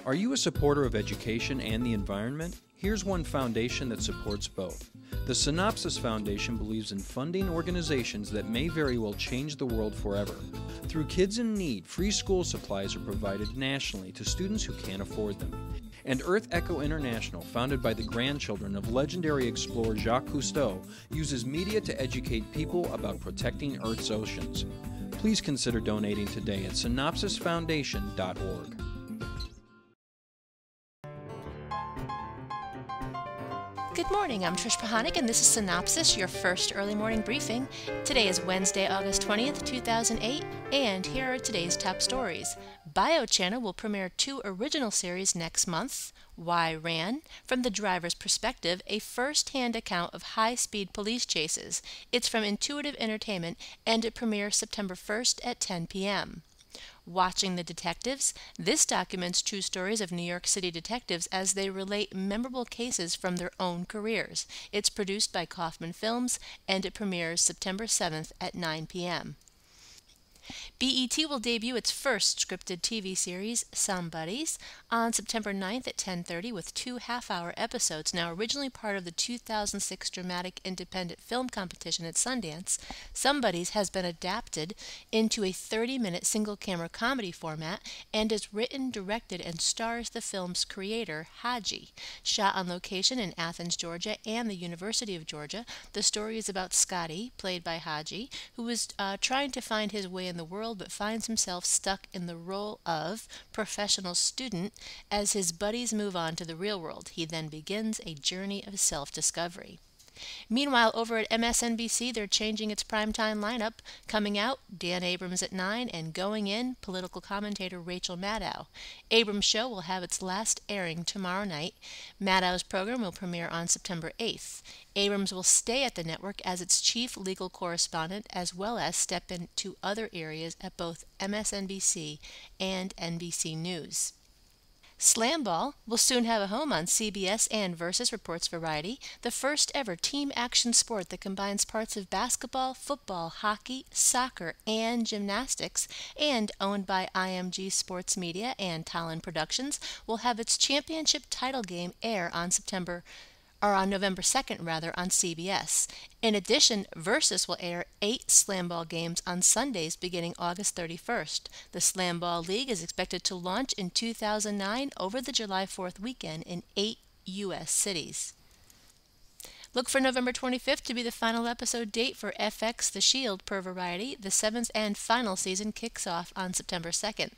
Are you a supporter of education and the environment? Here's one foundation that supports both. The Cynopsis Foundation believes in funding organizations that may very well change the world forever. Through Kids in Need, free school supplies are provided nationally to students who can't afford them. And Earth Echo International, founded by the grandchildren of legendary explorer Jacques Cousteau, uses media to educate people about protecting Earth's oceans. Please consider donating today at synopsisfoundation.org. Good morning, I'm Trish Pahanik and this is Cynopsis, your first early morning briefing. Today is Wednesday, August 20th, 2008, and here are today's top stories. BioChannel will premiere 2 original series next month. Why Ran? From the driver's perspective, a first-hand account of high-speed police chases. It's from Intuitive Entertainment and it premieres September 1st at 10 p.m. Watching the Detectives. This documents true stories of New York City detectives as they relate memorable cases from their own careers. It's produced by Kaufman Films and it premieres September 7th at 9 p.m. BET will debut its first scripted TV series, Somebodies, on September 9th at 10:30 with 2 half-hour episodes. Now originally part of the 2006 Dramatic Independent Film Competition at Sundance, Somebodies has been adapted into a 30-minute single-camera comedy format and is written, directed, and stars the film's creator, Haji. Shot on location in Athens, Georgia and the University of Georgia, the story is about Scotty, played by Haji, who is trying to find his way in the world but finds himself stuck in the role of professional student as his buddies move on to the real world. He then begins a journey of self-discovery. Meanwhile, over at MSNBC, they're changing its primetime lineup. Coming out, Dan Abrams at 9, and going in, political commentator Rachel Maddow. Abrams' show will have its last airing tomorrow night. Maddow's program will premiere on September 8th. Abrams will stay at the network as its chief legal correspondent, as well as step into other areas at both MSNBC and NBC News. Slam ball will soon have a home on CBS and Versus, reports Variety, the first ever team action sport that combines parts of basketball, football, hockey, soccer, and gymnastics, and owned by IMG Sports Media and Talon Productions, will have its championship title game air on November 2nd on CBS. In addition, Versus will air 8 Slam Ball games on Sundays beginning August 31st. The Slam Ball League is expected to launch in 2009 over the July 4th weekend in 8 U.S. cities. Look for November 25th to be the final episode date for FX The Shield per Variety. The 7th and final season kicks off on September 2nd.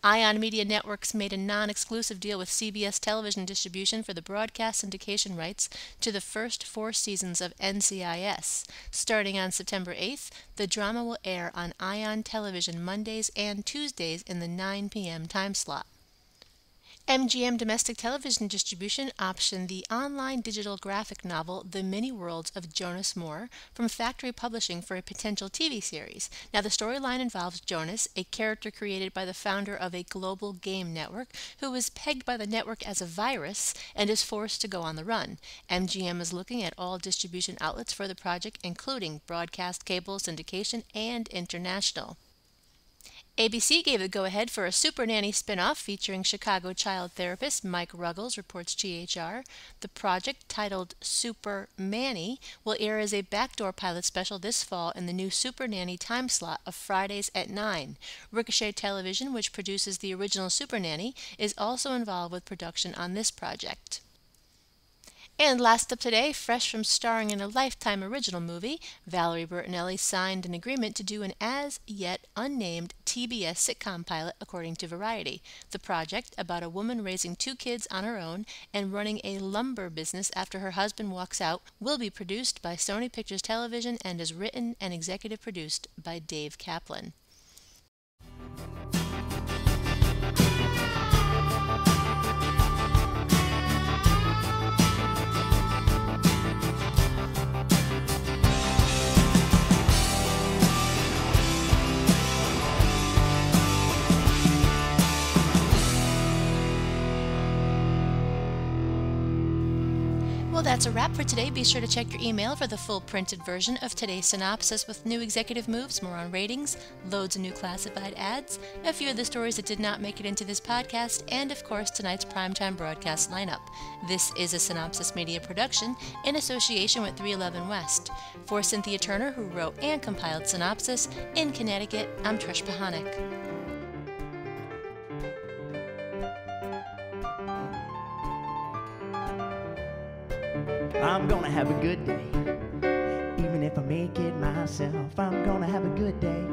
Ion Media Networks made a non-exclusive deal with CBS Television Distribution for the broadcast syndication rights to the first 4 seasons of NCIS. Starting on September 8th, the drama will air on Ion Television Mondays and Tuesdays in the 9 p.m. time slot. MGM Domestic Television Distribution optioned the online digital graphic novel The Many Worlds of Jonas Moore from Factory Publishing for a potential TV series. Now, the storyline involves Jonas, a character created by the founder of a global game network who is pegged by the network as a virus and is forced to go on the run. MGM is looking at all distribution outlets for the project, including broadcast, cable, syndication, and international. ABC gave the go-ahead for a Super Nanny spin-off featuring Chicago child therapist Mike Ruggles, reports GHR. The project, titled Super Manny, will air as a backdoor pilot special this fall in the new Super Nanny time slot of Fridays at 9. Ricochet Television, which produces the original Super Nanny, is also involved with production on this project. And last up today, fresh from starring in a Lifetime original movie, Valerie Bertinelli signed an agreement to do an as-yet unnamed TBS sitcom pilot, according to Variety. The project, about a woman raising 2 kids on her own and running a lumber business after her husband walks out, will be produced by Sony Pictures Television and is written and executive produced by Dave Kaplan. that's a wrap for today. Be sure to check your email for the full printed version of today's synopsis with new executive moves, more on ratings, loads of new classified ads, a few of the stories that did not make it into this podcast, and of course tonight's primetime broadcast lineup. This is a Cynopsis Media production in association with 311 West. For Cynthia Turner, who wrote and compiled Cynopsis, in Connecticut, I'm Trish Pahanik. I'm gonna have a good day. Even if I make it myself, I'm gonna have a good day.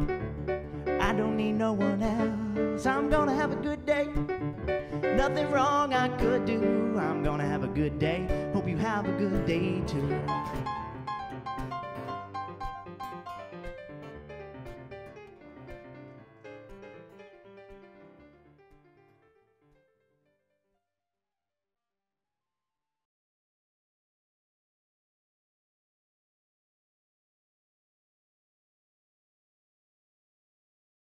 I don't need no one else. I'm gonna have a good day. Nothing wrong I could do. I'm gonna have a good day. Hope you have a good day too.